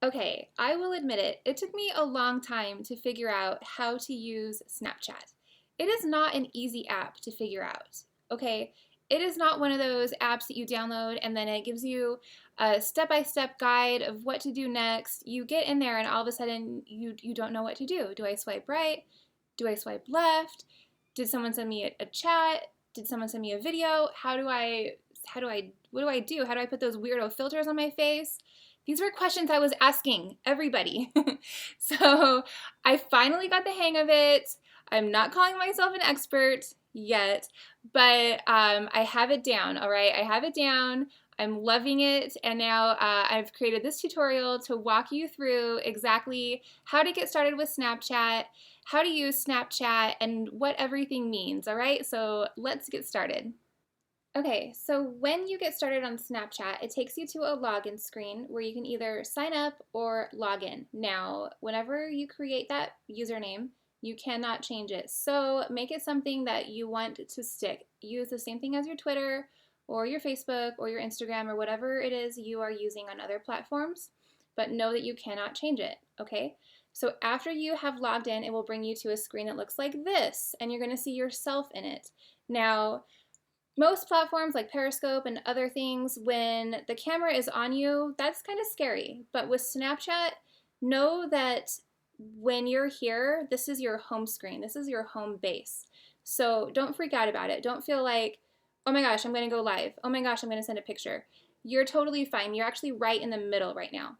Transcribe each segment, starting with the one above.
Okay, I will admit it. It took me a long time to figure out how to use Snapchat. It is not an easy app to figure out. Okay, it is not one of those apps that you download and then it gives you a step-by-step guide of what to do next. You get in there and all of a sudden you don't know what to do. Do I swipe right? Do I swipe left? Did someone send me a chat? Did someone send me a video? What do I do? How do I put those weirdo filters on my face? These were questions I was asking everybody. So I finally got the hang of it. I'm not calling myself an expert yet, but I have it down, all right? I have it down. I'm loving it, and now I've created this tutorial to walk you through exactly how to get started with Snapchat, how to use Snapchat, and what everything means, all right? So let's get started. Okay, so when you get started on Snapchat, it takes you to a login screen where you can either sign up or log in. Now, whenever you create that username, you cannot change it. So make it something that you want to stick. Use the same thing as your Twitter or your Facebook or your Instagram or whatever it is you are using on other platforms, but know that you cannot change it, okay? So after you have logged in, it will bring you to a screen that looks like this, and you're gonna see yourself in it. Now, most platforms like Periscope and other things, when the camera is on you, that's kind of scary. But with Snapchat, know that when you're here, this is your home screen. This is your home base. So don't freak out about it. Don't feel like, oh my gosh, I'm going to go live. Oh my gosh, I'm going to send a picture. You're totally fine. You're actually right in the middle right now.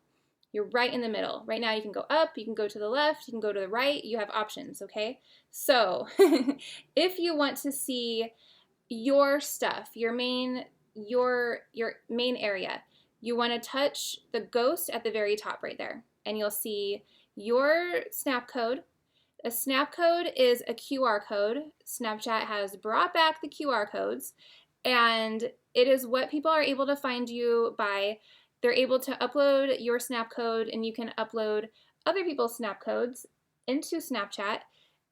You're right in the middle. Right now you can go up, you can go to the left, you can go to the right. You have options, okay? So if you want to see your stuff, your main area. You want to touch the ghost at the very top right there, and you'll see your snap code. A snap code is a QR code. Snapchat has brought back the QR codes, and it is what people are able to find you by. They're able to upload your snap code, and you can upload other people's snap codes into Snapchat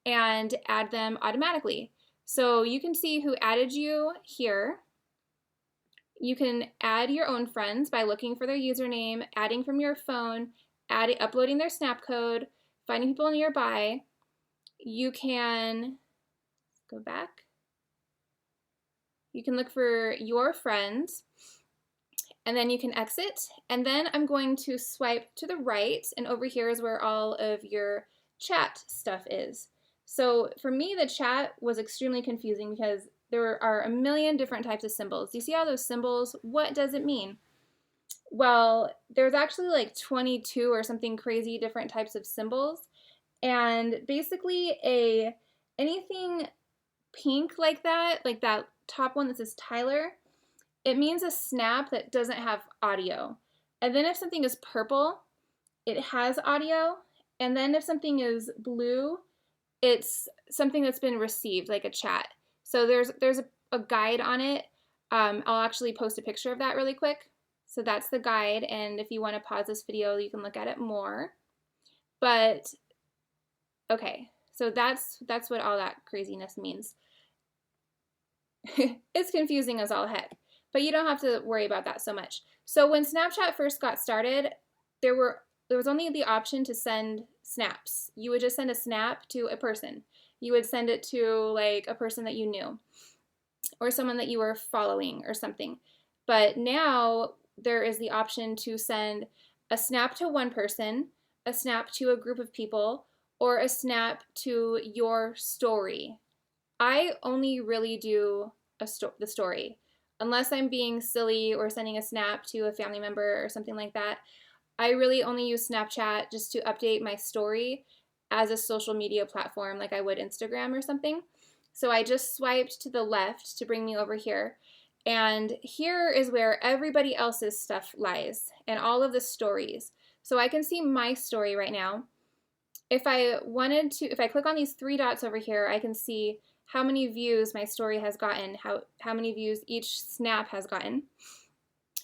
and add them automatically. So you can see who added you here. You can add your own friends by looking for their username, adding from your phone, uploading their snap code, finding people nearby. You can go back. You can look for your friends, and then you can exit. And then I'm going to swipe to the right, and over here is where all of your chat stuff is. So for me, the chat was extremely confusing because there are a million different types of symbols. Do you see all those symbols? What does it mean? Well, there's actually like 22 or something crazy different types of symbols. And basically anything pink like that top one that says Tyler, it means a snap that doesn't have audio. And then if something is purple, it has audio. And then if something is blue, it's something that's been received, like a chat. So there's a guide on it. I'll actually post a picture of that really quick. So that's the guide, and if you want to pause this video, you can look at it more. But okay, so that's what all that craziness means. It's confusing as all heck, but you don't have to worry about that so much. So when Snapchat first got started, there was only the option to send snaps. You would just send a snap to a person. You would send it to like a person that you knew or someone that you were following or something. But now there is the option to send a snap to one person, a snap to a group of people, or a snap to your story. I only really do the story. Unless I'm being silly or sending a snap to a family member or something like that, I really only use Snapchat just to update my story as a social media platform like I would Instagram or something. So I just swiped to the left to bring me over here. And here is where everybody else's stuff lies and all of the stories. So I can see my story right now. If I click on these three dots over here, I can see how many views my story has gotten, how many views each snap has gotten.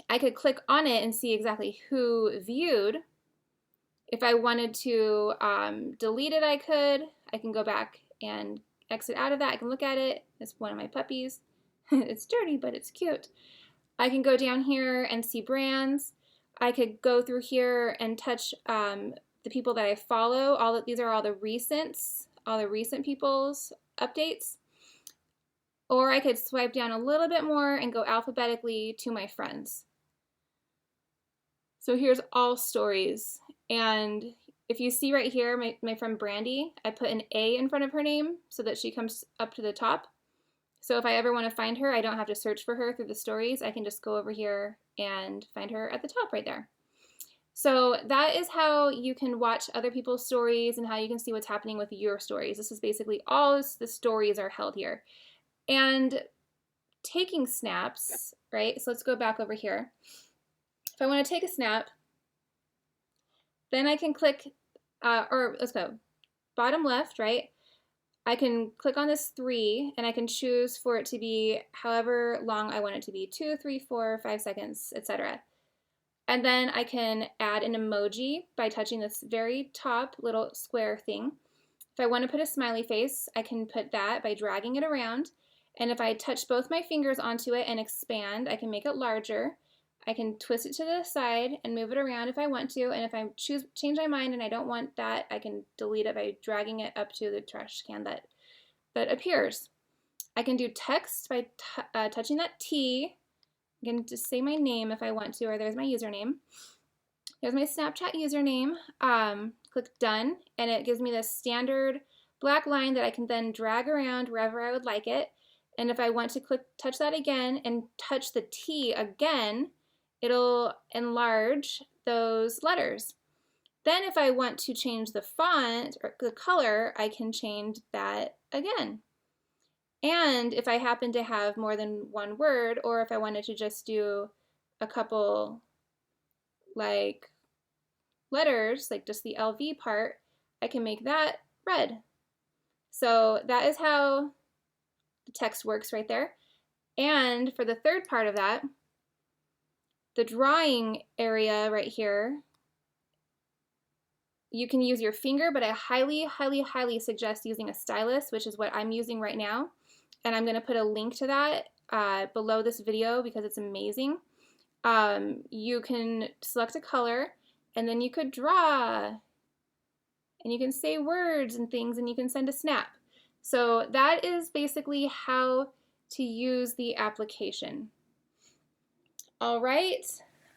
I could click on it and see exactly who viewed. If I wanted to delete it, I could. I can go back and exit out of that. I can look at it. It's one of my puppies. It's dirty, but it's cute. I can go down here and see brands. I could go through here and touch the people that I follow. These are all the recent people's updates. Or I could swipe down a little bit more and go alphabetically to my friends. So here's all stories. And if you see right here, my friend Brandy, I put an A in front of her name so that she comes up to the top. So if I ever want to find her, I don't have to search for her through the stories. I can just go over here and find her at the top right there. So that is how you can watch other people's stories and how you can see what's happening with your stories. This is basically all the stories are held here. And taking snaps, right? So let's go back over here. If I want to take a snap, then I can click, or let's go bottom left, right? I can click on this 3 and I can choose for it to be however long I want it to be, 2, 3, 4, 5 seconds, etc. And then I can add an emoji by touching this very top little square thing. If I want to put a smiley face, I can put that by dragging it around. And if I touch both my fingers onto it and expand, I can make it larger. I can twist it to the side and move it around if I want to. And if I change my mind and I don't want that, I can delete it by dragging it up to the trash can that appears. I can do text by touching that T. I can just say my name if I want to, or there's my username. Here's my Snapchat username. Click done, and it gives me this standard black line that I can then drag around wherever I would like it. And if I want to touch that again and touch the T again, it'll enlarge those letters. Then if I want to change the font or the color, I can change that again. And if I happen to have more than one word, or if I wanted to just do a couple like letters, like just the LV part, I can make that red. So that is how the text works right there. And for the third part of that, the drawing area right here, you can use your finger, but I highly, highly, highly suggest using a stylus, which is what I'm using right now. And I'm going to put a link to that below this video because it's amazing. You can select a color, and then you could draw, and you can say words and things, and you can send a snap. So that is basically how to use the application. All right,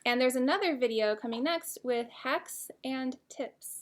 and there's another video coming next with hacks and tips.